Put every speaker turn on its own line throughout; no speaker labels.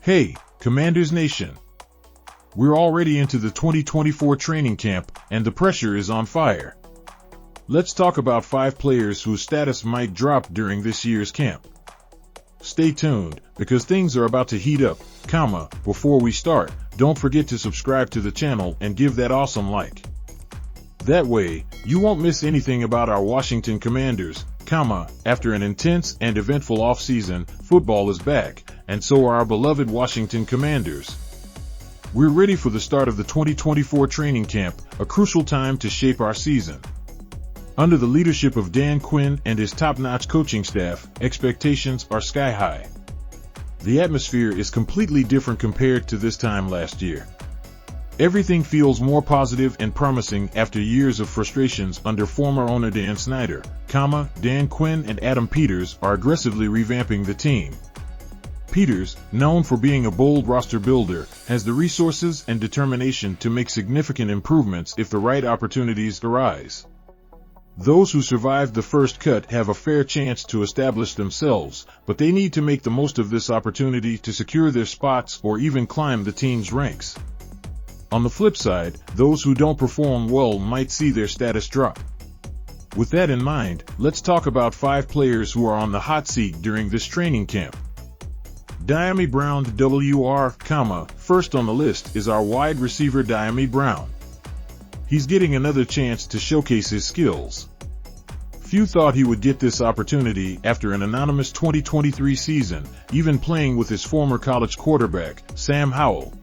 Hey, Commanders Nation! We're already into the 2024 training camp, and the pressure is on fire. Let's talk about 5 players whose status might drop during this year's camp. Stay tuned, because things are about to heat up, Before we start, don't forget to subscribe to the channel and give that awesome like. That way, you won't miss anything about our Washington Commanders, After an intense and eventful offseason, football is back, and so are our beloved Washington Commanders. We're ready for the start of the 2024 training camp, a crucial time to shape our season. Under the leadership of Dan Quinn and his top-notch coaching staff, expectations are sky high. The atmosphere is completely different compared to this time last year. Everything feels more positive and promising after years of frustrations under former owner Dan Snyder, Dan Quinn and Adam Peters are aggressively revamping the team. Peters, known for being a bold roster builder, has the resources and determination to make significant improvements if the right opportunities arise. Those who survive the first cut have a fair chance to establish themselves, but they need to make the most of this opportunity to secure their spots or even climb the team's ranks. On the flip side, those who don't perform well might see their status drop. With that in mind, let's talk about 5 players who are on the hot seat during this training camp. Dyami Brown WR, First on the list is our wide receiver Dyami Brown. He's getting another chance to showcase his skills. Few thought he would get this opportunity after an anonymous 2023 season, even playing with his former college quarterback, Sam Howell.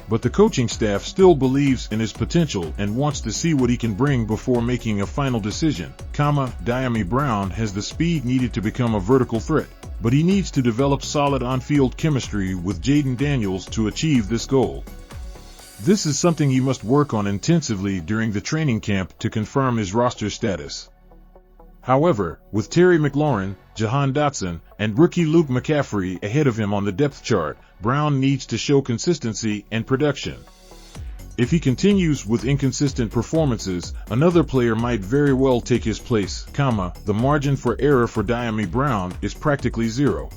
But the coaching staff still believes in his potential and wants to see what he can bring before making a final decision, Dyami Brown has the speed needed to become a vertical threat, but he needs to develop solid on-field chemistry with Jaden Daniels to achieve this goal. This is something he must work on intensively during the training camp to confirm his roster status. However, with Terry McLaurin, Jahan Dotson, and rookie Luke McCaffrey ahead of him on the depth chart, Brown needs to show consistency and production. If he continues with inconsistent performances, another player might very well take his place, the margin for error for Dyami Brown is practically zero.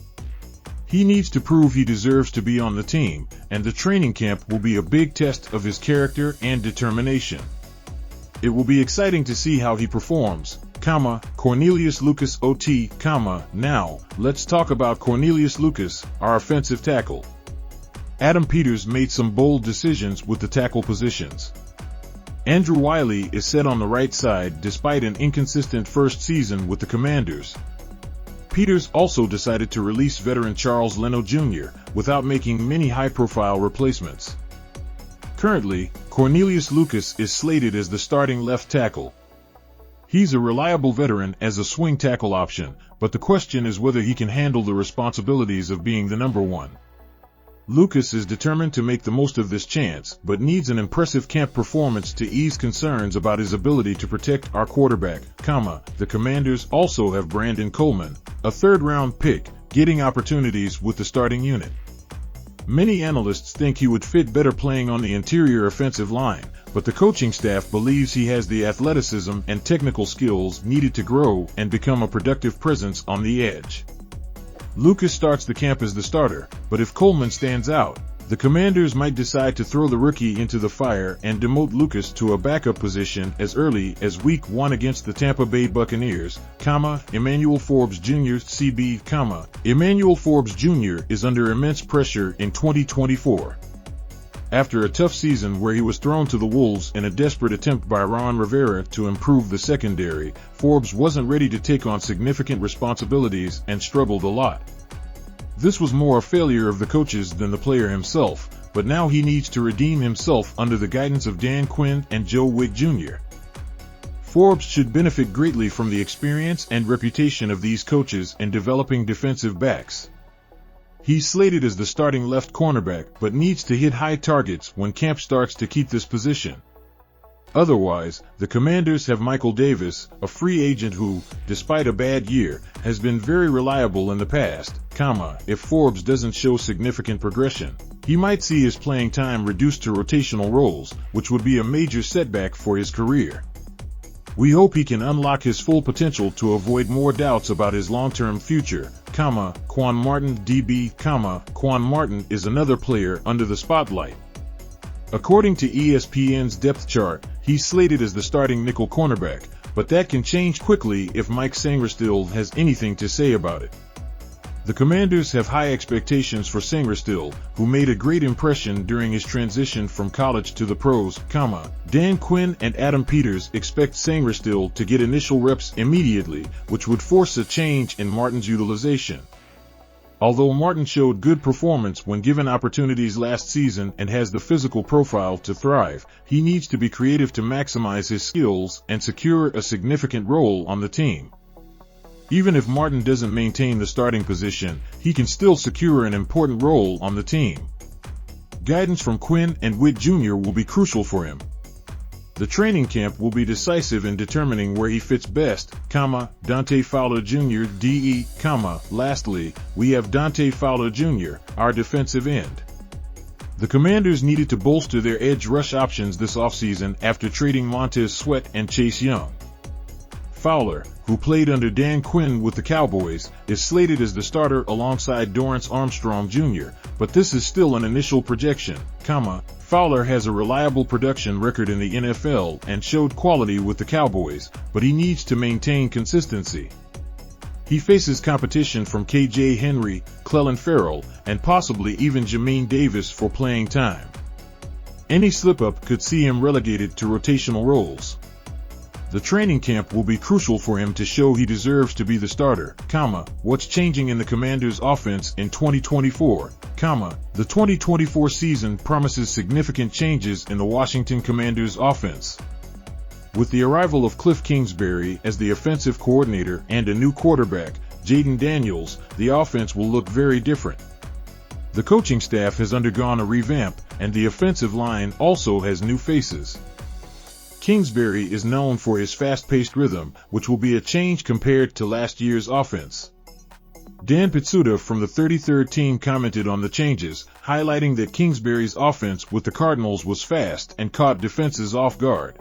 He needs to prove he deserves to be on the team, and the training camp will be a big test of his character and determination. It will be exciting to see how he performs, Cornelius Lucas OT, Now, let's talk about Cornelius Lucas, our offensive tackle. Adam Peters made some bold decisions with the tackle positions. Andrew Wiley is set on the right side despite an inconsistent first season with the Commanders. Peters also decided to release veteran Charles Leno Jr. without making many high-profile replacements. Currently, Cornelius Lucas is slated as the starting left tackle. He's a reliable veteran as a swing tackle option, but the question is whether he can handle the responsibilities of being the number one. Lucas is determined to make the most of this chance, but needs an impressive camp performance to ease concerns about his ability to protect our quarterback, The Commanders also have Brandon Coleman, a third-round pick, getting opportunities with the starting unit. Many analysts think he would fit better playing on the interior offensive line, but the coaching staff believes he has the athleticism and technical skills needed to grow and become a productive presence on the edge. Lucas starts the camp as the starter, but if Coleman stands out, the Commanders might decide to throw the rookie into the fire and demote Lucas to a backup position as early as Week 1 against the Tampa Bay Buccaneers, Emmanuel Forbes Jr. CB, Emmanuel Forbes Jr. is under immense pressure in 2024. After a tough season where he was thrown to the wolves in a desperate attempt by Ron Rivera to improve the secondary, Forbes wasn't ready to take on significant responsibilities and struggled a lot. This was more a failure of the coaches than the player himself, but now he needs to redeem himself under the guidance of Dan Quinn and Joe Wicks Jr. Forbes should benefit greatly from the experience and reputation of these coaches in developing defensive backs. He's slated as the starting left cornerback, but needs to hit high targets when camp starts to keep this position. Otherwise, the Commanders have Michael Davis, a free agent who, despite a bad year, has been very reliable in the past, If Forbes doesn't show significant progression, he might see his playing time reduced to rotational roles, which would be a major setback for his career. We hope he can unlock his full potential to avoid more doubts about his long-term future, Quan Martin DB, Quan Martin is another player under the spotlight. According to ESPN's depth chart, he's slated as the starting nickel cornerback, but that can change quickly if Mike Sainristil has anything to say about it. The Commanders have high expectations for Sainristil, who made a great impression during his transition from college to the pros, Dan Quinn and Adam Peters expect Sainristil to get initial reps immediately, which would force a change in Martin's utilization. Although Martin showed good performance when given opportunities last season and has the physical profile to thrive, he needs to be creative to maximize his skills and secure a significant role on the team. Even if Martin doesn't maintain the starting position, he can still secure an important role on the team. Guidance from Quinn and Witt Jr. will be crucial for him. The training camp will be decisive in determining where he fits best, Dante Fowler Jr. DE, Lastly, we have Dante Fowler Jr., our defensive end. The Commanders needed to bolster their edge rush options this offseason after trading Montez Sweat and Chase Young. Fowler, who played under Dan Quinn with the Cowboys, is slated as the starter alongside Dorrance Armstrong Jr., but this is still an initial projection, Fowler has a reliable production record in the NFL and showed quality with the Cowboys, but he needs to maintain consistency. He faces competition from KJ Henry, Clelin Ferrell, and possibly even Jamin Davis for playing time. Any slip-up could see him relegated to rotational roles. The training camp will be crucial for him to show he deserves to be the starter, what's changing in the Commanders' offense in 2024, the 2024 season promises significant changes in the Washington Commanders' offense. With the arrival of Cliff Kingsbury as the offensive coordinator and a new quarterback, Jaden Daniels, the offense will look very different. The coaching staff has undergone a revamp, and the offensive line also has new faces. Kingsbury is known for his fast-paced rhythm, which will be a change compared to last year's offense. Dan Pizzuta from the 33rd team commented on the changes, highlighting that Kingsbury's offense with the Cardinals was fast and caught defenses off guard.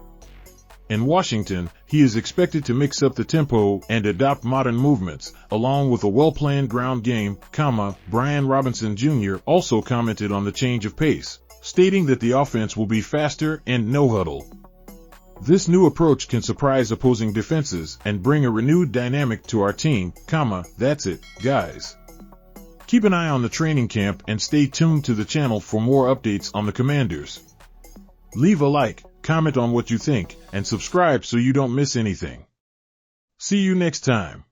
In Washington, he is expected to mix up the tempo and adopt modern movements, along with a well-planned ground game, Brian Robinson Jr. also commented on the change of pace, stating that the offense will be faster and no huddle. This new approach can surprise opposing defenses and bring a renewed dynamic to our team, that's it, guys. Keep an eye on the training camp and stay tuned to the channel for more updates on the Commanders. Leave a like, comment on what you think, and subscribe so you don't miss anything. See you next time.